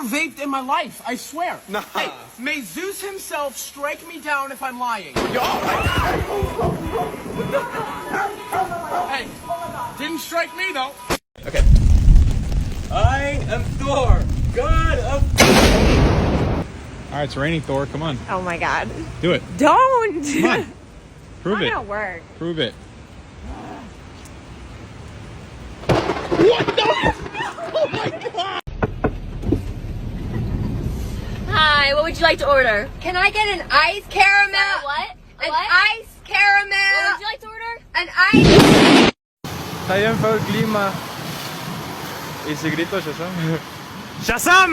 never vaped in my life, I swear. Nah. Hey, may Zeus himself strike me down if I'm lying. Hey, didn't strike me though. Okay. I am Thor, god of... Alright, it's raining, Thor. Come on. Oh my god. Do it. Don't! Come on. Prove Not it. gonna work. Prove it. Hi, what would you like to order? Can I get an ice caramel? What? An What? ice caramel? What would you like to order? An ice... Tayo ang foul klima. Isi grito, Shazam. Shazam!